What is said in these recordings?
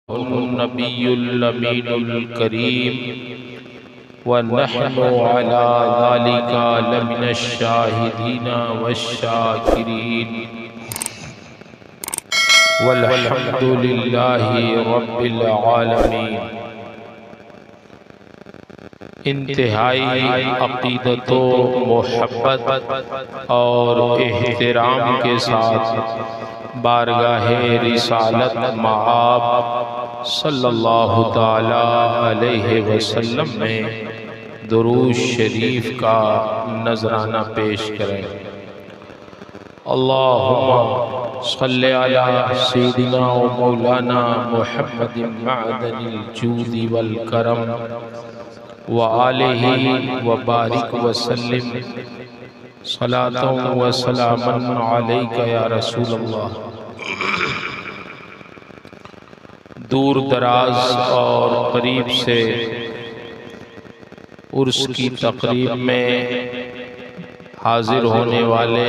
नबियुल अमीनुल करीम व नहनु अला ज़ालिका लमिनश शाहिदीना वश्शाकिरीन वल्हम्दुलिल्लाहि रब्बिल आलमीन। इंतहाई अक़ीदतो मोहब्बत और एहतराम के साथ बारगाहे रिसालत मआब सल्लल्लाहु ताला अलैहि वसल्लम में दुरूद शरीफ का नजराना पेश करें। अल्लाहुम्मा सल्लि अला सय्यिदिना व मौलाना मुहम्मदिन मअदनिल जूदि वल करम व आलिहि व बारिक व सल्लिम सलातन व सलामन अलैका या रसूलल्लाह। दूर दराज और करीब से उर्स की तकरीब में हाजिर होने वाले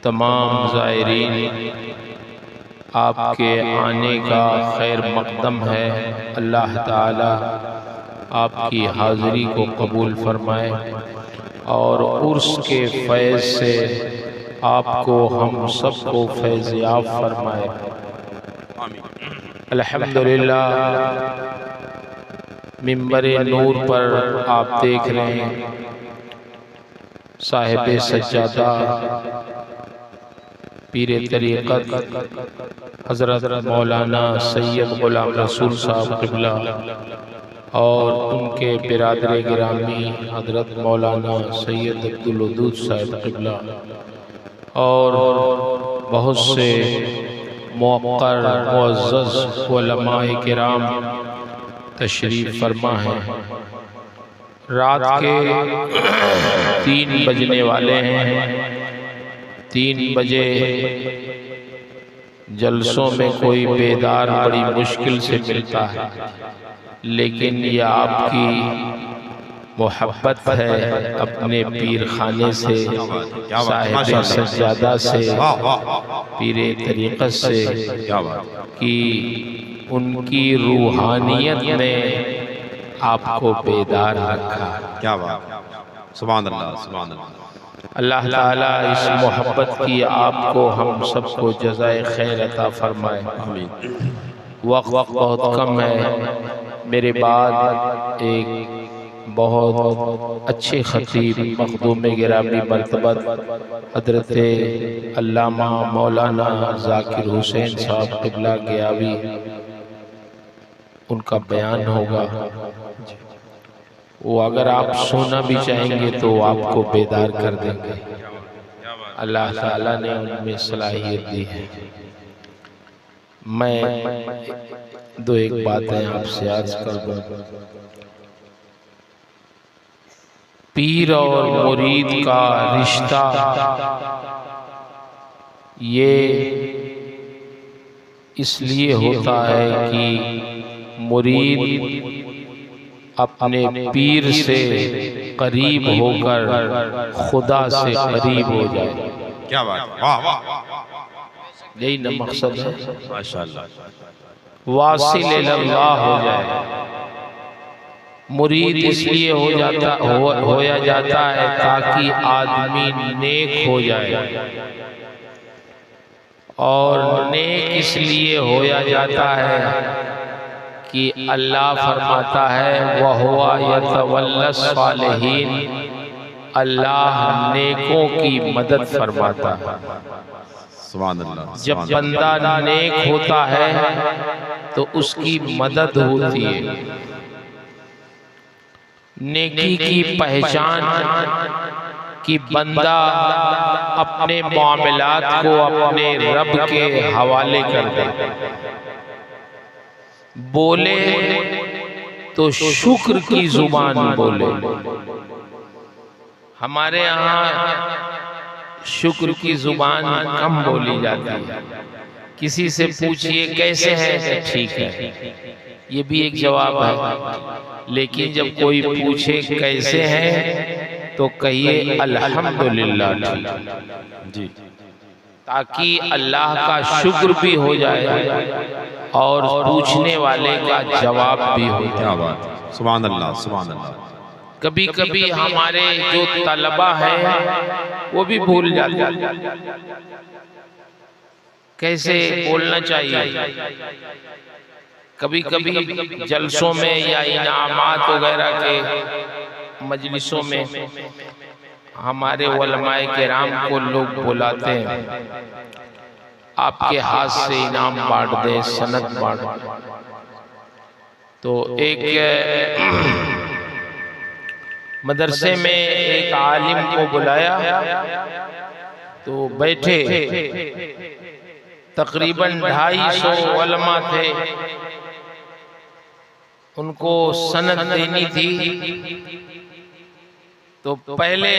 तमाम ज़ायरीन, आपके आने का खैर मक़दम है। अल्लाह ताला आपकी हाज़िरी को कबूल फरमाए और उर्स के फैज़ से आपको हम सबको फैज़ याब फरमाए। अल्हम्दुलिल्लाह, मिंबरे नूर पर आप देख रहे हैं साहिब सज्जादा पीरे तरीक़त हज़रत मौलाना सैयद ग़ुलाम रसूल साहब क़िबला और उनके बिरादर गिरामी हज़रत मौलाना सैयद अब्दुल वदूद साहब क़िबला और बहुत से मुअक्कर मुअज़्ज़ज़ उलमाए किराम तशरीफ़ फरमा हैं। रात के 3 बजने वाले हैं। 3 बजे जलसों में कोई बेदार बड़ी मुश्किल से मिलता है, लेकिन यह आपकी मोहब्बत है अपने पीर खाने से, साहिब सज्जादा से, पीरे तरीक़त से, कि उनकी रूहानियत ने आपको बेदार रखा। क्या बात, सुभान अल्लाह, सुभान अल्लाह। अल्लाह ताला इस मोहब्बत की आपको हम सबको जज़ाए खैर अता फरमाए। वक्त बहुत कम है। मेरे बाद एक बहुत अच्छे खतीब मखदूम गिरामी मर्तबत हज़रत अल्लामा मौलाना ज़ाकिर हुसैन साहब क़िबला गियावी, उनका बयान होगा। वो अगर आप सोना भी चाहेंगे तो आपको बेदार कर देंगे। अल्लाह ताला ने उनमें सलाहियत दी है। मैं दो एक बातें आपसे अर्ज़ कर दूं। पीर और मुरीद का रिश्ता ये इसलिए होता है कि मुरीद अपने पीर से करीब होकर खुदा से करीब हो जाए। क्या बात, वाह वाह, यही न मकसद है। माशाअल्लाह। वासिल इल्लल्लाह हो जाए। मुरीद इसलिए होया जाता है ताकि आदमी नेक हो जाए, और नेक इसलिए होया जाता है कि अल्लाह फरमाता है वहुवा यतवल्लस सालिहीन, अल्लाह नेकों की मदद फरमाता है। सुभान अल्लाह। जब बंदा नेक होता है तो उसकी मदद होती है। नेकी की पहचान कि बंदा अपने मामलात को अपने रब के हवाले कर दे। बोले तो शुक्र की जुबान बोले। हमारे यहाँ शुक्र की जुबान कम बोली जाती है। किसी से पूछिए कैसे है, ठीक है, ये भी एक जवाब है। लेकिन जब कोई पूछे कैसे हैं तो कहिए अल्हम्दुलिल्लाह। जी, ताकि अल्लाह का शुक्र भी हो जाए और पूछने वाले का जवाब भी हो क्या जाए। बात है, सुभान अल्लाह, सुभान अल्लाह। कभी कभी हमारे जो तलबा है वो भी भूल जाते हैं कैसे बोलना चाहिए। कभी कभी जलसों में या इनामात वगैरह के मजलिसों में हमारे उलमाए किराम को लोग बुलाते हैं, आपके हाथ से इनाम बांट दे, सनद बांट दे। तो एक मदरसे में एक आलिम को बुलाया, तो बैठे तकरीबन 250 उलमा थे, उनको सनद देनी थी। तो पहले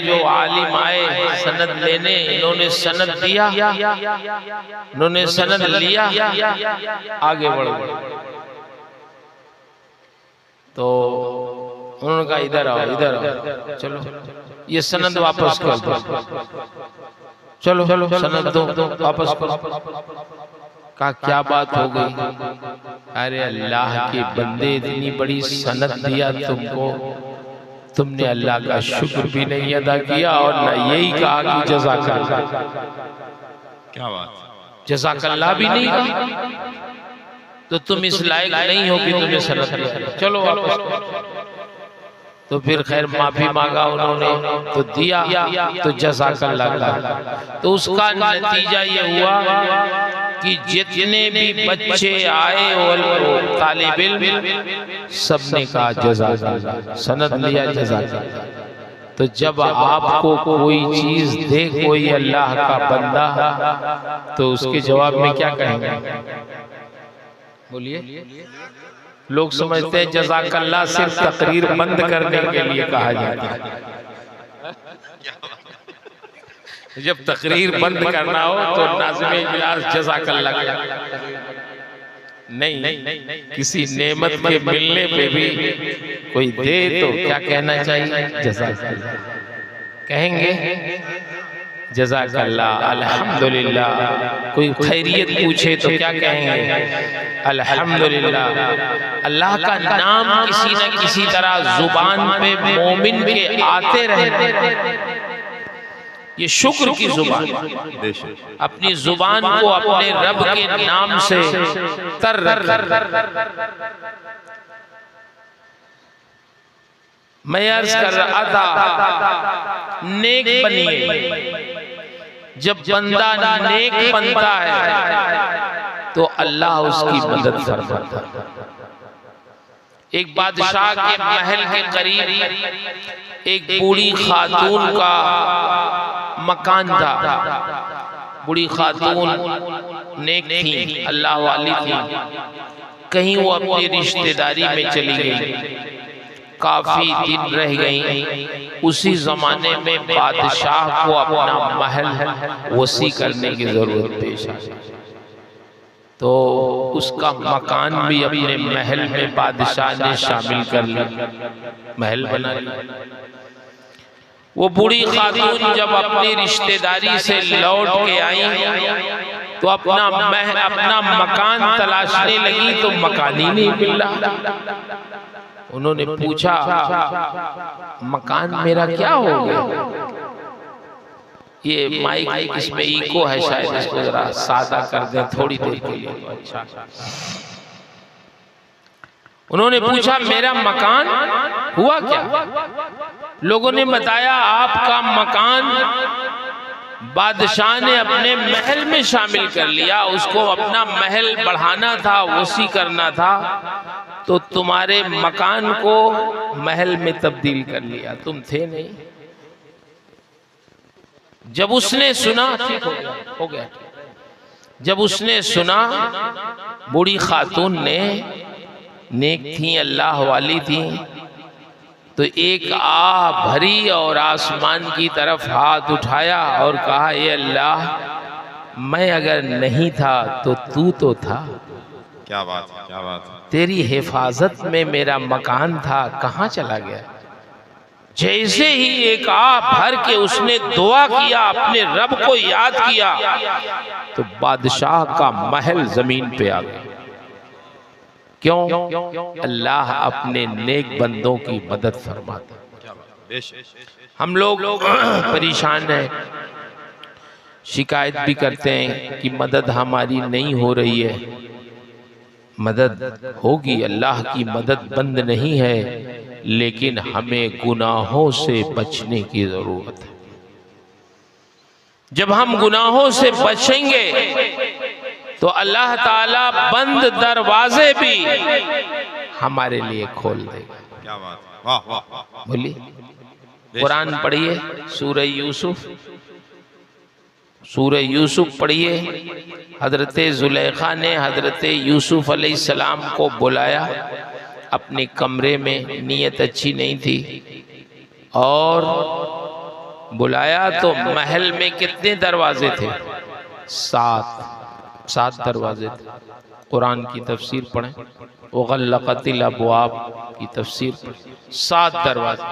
जो आलिम आए सनद लेने, इन्होंने सनद दिया, इन्होंने सनद लिया, आगे बढ़ो। तो उन्होंने कहा इधर आओ, इधर आओ, चलो ये सनद वापस कर दो, चलो चलो सनद दो वापस करो। कहा क्या बात हो गई? अरे अल्लाह के बंदे, इतनी बड़ी सनद दिया तुमको, तुमने अल्लाह का शुक्र भी नहीं अदा किया और न यही कहा कि जज़ाकल्लाह। क्या बात, जज़ाकल्लाह भी नहीं कहा, तो तुम इस लायक नहीं हो कि तुम्हें सनद दिया, चलो वापस। तो फिर खैर माफी मांगा उन्होंने, तो दिया, तो जज़ाकल्लाह कहा। तो उसका नतीजा ये हुआ कि जितने भी बच्चे आए और तालिब इल्म, सबने कहा जज़ाकल्लाह, सनद लिया, जज़ाकल्लाह। तो जब आपको कोई चीज दे कोई अल्लाह का बंदा, तो उसके जवाब में क्या कहेंगे? बोलिए। लोग समझते हैं जज़ाकल्लाह सिर्फ तकरीर बंद करने के लिए कहा जाता है। जब तकरीर बंद करना हो तो नाज़िम इजलास जज़ाकल्लाह नहीं, किसी नेमत के मिलने पे भी कोई दे तो क्या कहना चाहिए? जज़ाकल्लाह कहेंगे, जज़ाकल्लाह, अल्हम्दुलिल्लाह। कोई खैरियत पूछे तो क्या कहेंगे? अल्हम्दुलिल्लाह। अल्लाह का नाम किसी न किसी तरह जुबान पे मोमिन के आते रहे, ये शुक्र की जुबान। अपनी जुबान को अपने रब के नाम से तर मैं अर्ज कर रहा था, नेक बनिए। जब बंदा नेक बनता है तो अल्लाह उसकी मदद करता है। एक बादशाह के महल के करीब एक बूढ़ी खातून का मकान था। बूढ़ी खातून नेक थी, अल्लाह वाली थी। कहीं वो अपनी रिश्तेदारी में चली गई, काफी दिन रह गई। उसी जमाने में बादशाह को अपना महल वसी करने की जरूरत पेश आई, तो उसका मकान भी अपने महल में बादशाह ने शामिल कर लिया, महल बना लिया। वो बूढ़ी खातून जब अपनी रिश्तेदारी से लौट के आई तो अपना मकान तलाशने लगी, तो मकान ही नहीं मिल रहा। उन्होंने पूछा, मकान मेरा क्या हो गया? ये माइक इसमें इको है, शायद इसको जरा सादा कर दें थोड़ी देर के लिए। अच्छा, उन्होंने पूछा मेरा मकान हुआ क्या? लोगों ने बताया आपका मकान बादशाह ने अपने महल में शामिल कर लिया, उसको अपना महल बढ़ाना था, वसी करना था, तो तुम्हारे मकान को महल में तब्दील कर लिया, तुम थे नहीं। जब उसने सुना, ठीक हो गया। जब उसने सुना, बूढ़ी खातून ने, नेक थी, अल्लाह वाली थी, तो एक आह भरी और आसमान की तरफ हाथ उठाया और कहा, ये अल्लाह, मैं अगर नहीं था तो तू तो था। क्या बात है, क्या बात है। तेरी हिफाजत में मेरा मकान था, कहाँ चला गया? जैसे ही एक भर के उसने दुआ किया, अपने रब को याद किया, तो बादशाह का महल जमीन पे आ गया। क्यों? अल्लाह अपने नेक बंदों की मदद फरमाता। हम लोग परेशान हैं, शिकायत भी करते हैं कि मदद हमारी नहीं हो रही है। मदद होगी, अल्लाह की मदद बंद नहीं है, लेकिन हमें गुनाहों से बचने की जरूरत है। जब हम गुनाहों से बचेंगे तो अल्लाह ताला बंद दरवाजे भी हमारे लिए खोल देगा। क्या बात, वाह वाह। बोलिए, कुरान पढ़िए, सूरह यूसुफ, सूरह यूसुफ पढ़िए। हजरत जुलेखा ने हजरत यूसुफ अलैहिस्सलाम को बुलाया अपने कमरे में, नीयत अच्छी नहीं थी, और बुलाया तो महल में कितने दरवाजे थे? 7 दरवाजे थे। कुरान की तफसीर पढ़ें, वग़ल्लक़तिल अब्वाब की तफसीर पढ़ें। 7 दरवाजे।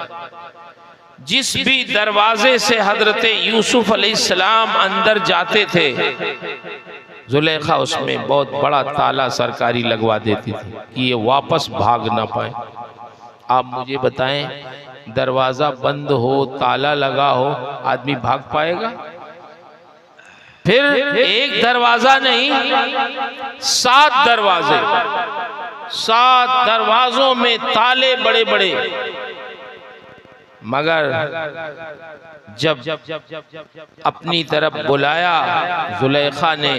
जिस भी दरवाजे से हजरत यूसुफ अलैहिस्सलाम अंदर जाते थे, जुलेखा उसमें बहुत बड़ा ताला सरकारी लगवा देती थी कि ये वापस भाग ना पाए। आप मुझे बताएं, दरवाजा बंद हो, ताला लगा हो, आदमी भाग पाएगा? फिर एक दरवाजा नहीं, 7 दरवाजे, 7 दरवाजों में ताले बड़े बड़े। मगर जब अपनी तरफ बुलाया जुलेखा ने,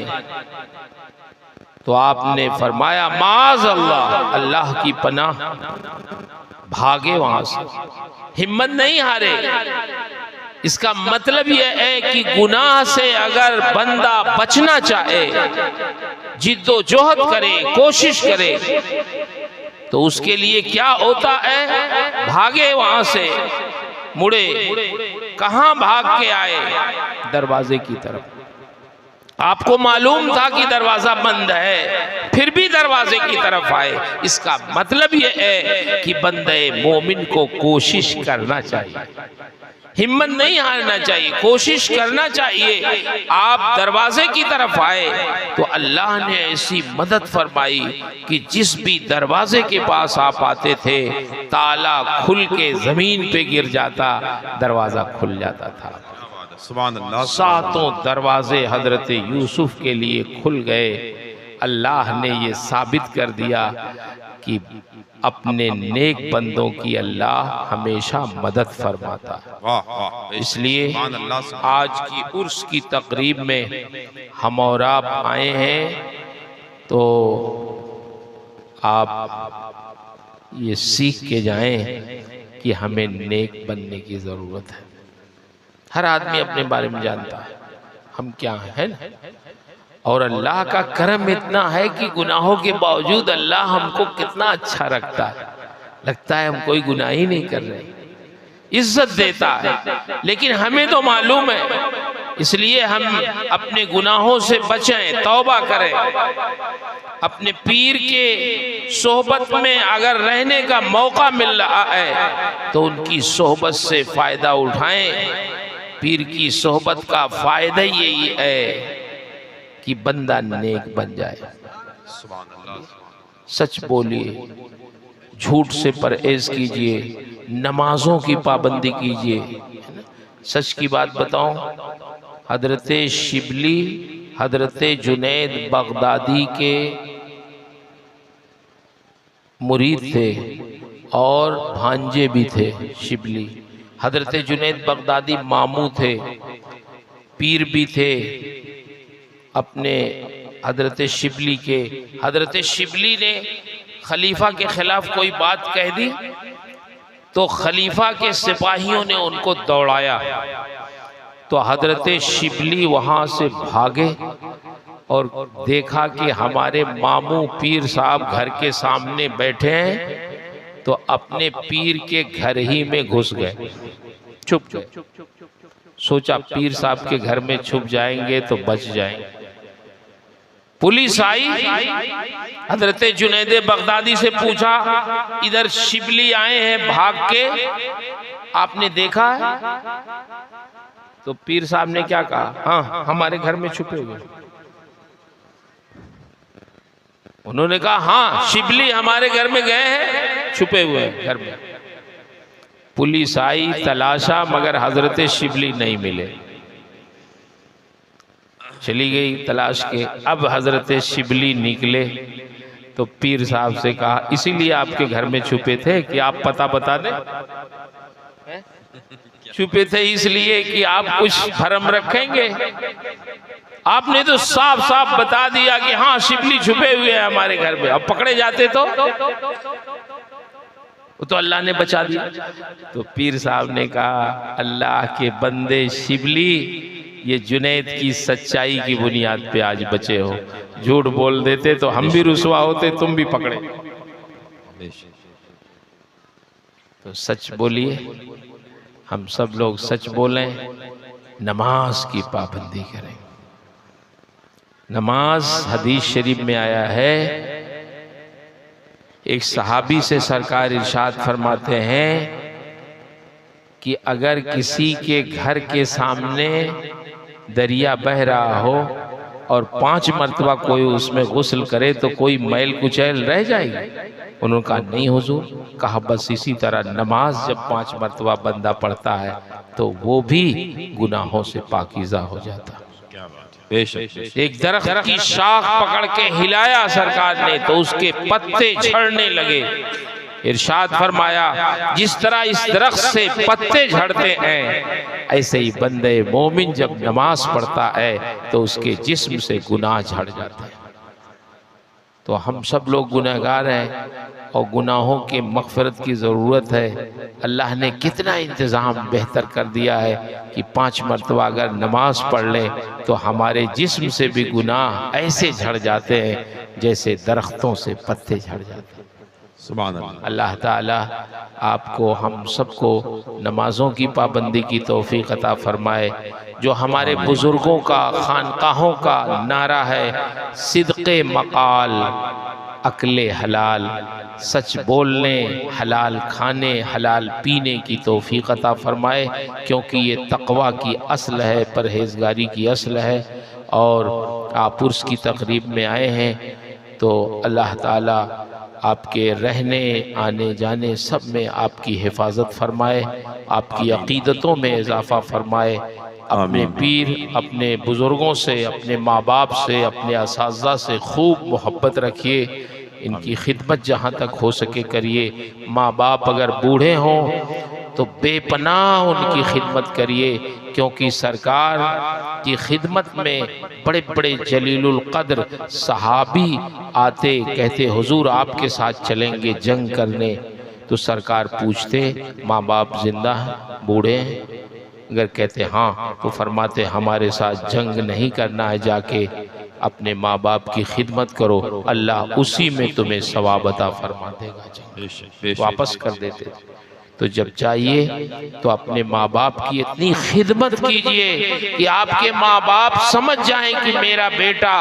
तो आपने फरमाया माज़ अल्लाह, अल्लाह की पनाह, भागे वहां से, हिम्मत नहीं हारे। इसका मतलब यह है कि गुनाह से अगर बंदा बचना चाहे, जिद्दोजहद करे, कोशिश करे, तो उसके लिए क्या होता है? भागे वहां से, मुड़े। कहां भाग के आए? दरवाजे की तरफ। आपको मालूम था कि दरवाजा बंद है, फिर भी दरवाजे की तरफ आए। इसका मतलब यह है कि बंदे मोमिन को कोशिश करना चाहिए, हिम्मत नहीं हारना चाहिए, कोशिश करना चाहिए। आप दरवाजे की तरफ आए तो अल्लाह ने ऐसी मदद फरमाई कि जिस भी दरवाजे के पास आप आते थे, ताला खुल के जमीन पे गिर जाता, दरवाजा खुल जाता था। सुभान अल्लाह। 7 दरवाजे हजरत यूसुफ के लिए खुल गए। अल्लाह ने ये साबित कर दिया कि अपने नेक बंदों की अल्लाह हमेशा मदद फरमाता है। इसलिए आज की उर्स की तकरीब में हम और आप आए हैं, तो आप ये सीख के जाएं कि हमें नेक बनने की ज़रूरत है। हर आदमी अपने बारे में जानता है हम क्या हैं ना? और अल्लाह का करम इतना है कि गुनाहों के बावजूद अल्लाह हमको कितना अच्छा रखता है। लगता है हम कोई गुनाह ही नहीं कर रहे, इज्जत देता है, लेकिन हमें तो मालूम है। इसलिए हम अपने गुनाहों से बचें, तौबा करें। अपने पीर के सोहबत में अगर रहने का मौका मिल रहा है तो उनकी सोहबत से फायदा उठाएं। पीर की सोहबत का फायदा यही है कि बंदा नेक बन जाए। सच बोलिए, झूठ से परहेज कीजिए, नमाजों की पाबंदी कीजिए। सच की बात बताऊं, हजरत शिबली हजरत जुनैद बगदादी के मुरीद थे और भांजे भी थे। शिबली हजरत जुनैद बगदादी मामू थे, पीर भी थे अपने हजरत शिबली के। हजरत शिबली ने खलीफा के खिलाफ कोई बात कह दी तो खलीफा के सिपाहियों ने उनको दौड़ाया, तो हजरत शिबली वहां से भागे और देखा कि हमारे मामू पीर साहब घर के सामने बैठे हैं, तो अपने पीर के घर ही में घुस गए, छुप गए। सोचा पीर साहब के घर में छुप जाएंगे तो बच जाएंगे। पुलिस आई, हजरत जुनैद बगदादी से पूछा इधर शिबली आए हैं भाग के, आपने देखा है? तो पीर साहब ने क्या कहा? हाँ, हमारे घर में छुपे हुए। उन्होंने कहा हाँ, शिबली हमारे घर में गए हैं, छुपे हुए हैं घर में। पुलिस आई, तलाशा, मगर हजरत शिबली नहीं मिले। चली गई तलाश के। अब हजरत शिबली निकले तो पीर साहब से कहा इसीलिए आपके घर में छुपे थे कि आप पता बता दें? छुपे थे इसलिए कि आप कुछ भरम रखेंगे? आपने तो साफ साफ बता दिया कि हाँ, शिबली छुपे हुए हैं हमारे घर में। अब पकड़े जाते तो अल्लाह ने बचा दिया। तो पीर साहब ने कहा अल्लाह के बंदे शिबली, ये जुनैद की सच्चाई की बुनियाद पे आज बचे हो। झूठ बोल देते तो हम भी रुसवा होते, तुम भी पकड़े। तो सच बोलिए, हम सब लोग सच बोलें, नमाज की पाबंदी करें। नमाज हदीस शरीफ में आया है, एक सहाबी से सरकार इरशाद फरमाते हैं कि अगर किसी के घर के सामने दरिया बह रहा हो और 5 मरतबा कोई उसमें गुस्ल करे तो कोई मैल कुचैल रह जाएगी? उन्होंने कहा नहीं हुजूर। कहा बस इसी तरह नमाज जब 5 मरतबा बंदा पढ़ता है तो वो भी गुनाहों से पाकीज़ा हो जाता है। एक दरख्त की शाख पकड़ के हिलाया सरकार ने तो उसके पत्ते झड़ने लगे। इरशाद फरमाया जिस तरह इस दरख्त से पत्ते झड़ते हैं, ऐसे ही बंदे मोमिन जब नमाज पढ़ता है तो उसके जिस्म से गुनाह झड़ जाते हैं। तो हम सब लोग गुनहगार हैं और गुनाहों के मग़फ़िरत की ज़रूरत है। अल्लाह ने कितना इंतज़ाम बेहतर कर दिया है कि 5 मरतबा अगर नमाज पढ़ लें तो हमारे जिस्म से भी गुनाह ऐसे झड़ जाते हैं जैसे दरख्तों से पत्ते झड़ जाते हैं। सुभान अल्लाह। अल्लाह ताला आपको हम सबको नमाजों की पाबंदी की तौफीक अता फरमाए। जो हमारे बुजुर्गों का, खानकाहों का नारा है, सिद्क़े मक़ाल, अक्ले हलाल, सच बोलने, हलाल खाने, हलाल पीने की तौफीक अता फरमाए, क्योंकि ये तक़वा की असल है, परहेज़गारी की असल है। और आप उर्स की तक़रीब में आए हैं तो अल्लाह ताला आपके रहने आने जाने सब में आपकी हिफाजत फरमाए, आपकी अक़ीदतों में इजाफ़ा फरमाए। अपने पीर, अपने बुज़ुर्गों से, अपने माँ बाप से, अपने असातिज़ा से खूब मोहब्बत रखिए। इनकी खिदमत जहाँ तक हो सके करिए। माँ बाप अगर बूढ़े हों तो बेपनाह उनकी खिदमत करिए, क्योंकि सरकार की खिदमत में बड़े बड़े जलीलुल क़द्र सहाबी आते, कहते हुजूर आपके साथ चलेंगे जंग करने। तो सरकार पूछते माँ बाप जिंदा हैं, बूढ़े हैं? अगर कहते हाँ तो फरमाते हमारे साथ जंग नहीं करना है, जाके अपने माँ बाप की खिदमत करो, अल्लाह उसी में तुम्हें सवाब अता फरमा देगा। वापस कर देते। तो जब चाहिए तो अपने माँ बाप की इतनी खिदमत कीजिए कि आपके माँ बाप समझ जाएं कि मेरा बेटा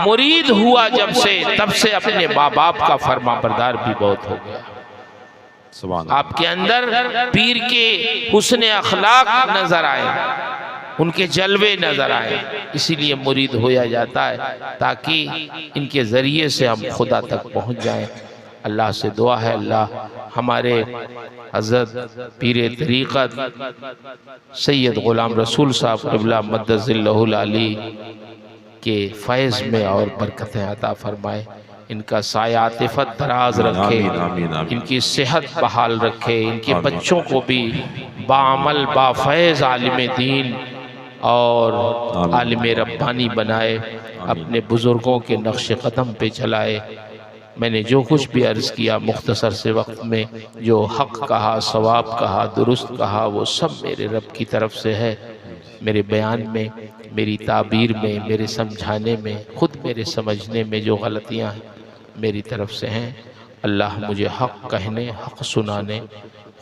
मुरीद हुआ जब से, तब से अपने माँ बाप का फरमाबरदार भी बहुत हो गया। आपके अंदर पीर के हुस्न अखलाक नजर आए, उनके जलवे नजर आए, इसीलिए मुरीद होया जाता है ताकि इनके ज़रिए से हम खुदा तक पहुँच जाएं। अल्लाह से दुआ है अल्लाह हमारे हज़रत पीर तरीक़त सैयद ग़ुलाम रसूल साहब क़िबला मद्दज़िल्लहुल आली के फैज़ में और बरकतें अता फरमाए। इनका साया आतिफ़त दराज रखे, इनकी सेहत बहाल रखे, इनके बच्चों को भी बाअमल बाफ़ैज़ आलिम दीन और आलिम रब्बानी बनाए, अपने बुज़ुर्गों के नक्श कदम पे चलाए। मैंने जो कुछ भी अर्ज़ किया मुख्तसर से वक्त में, जो हक़ कहा, सवाब कहा, दुरुस्त कहा, वो सब मेरे रब की तरफ से है। मेरे बयान में, मेरी ताबीर में, मेरे समझाने में, ख़ुद मेरे समझने में जो गलतियाँ हैं मेरी तरफ से हैं। अल्लाह मुझे हक़ कहने, हक़ सुनाने,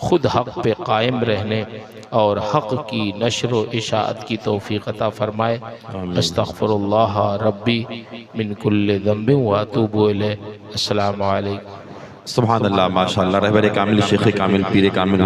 ख़ुद हक़ पे कायम रहने और हक़ की नशर व इशाअत की तौफ़ीक़ अता फ़रमाए। अस्तग़फ़िरुल्लाह रब्बी मिन कुल्लि ज़ंबिन व अतूबु इलैह। अस्सलामु अलैकुम। सुभान अल्लाह, माशाअल्लाह। रहबर कामिल शेख़ कामिल पीर कामिल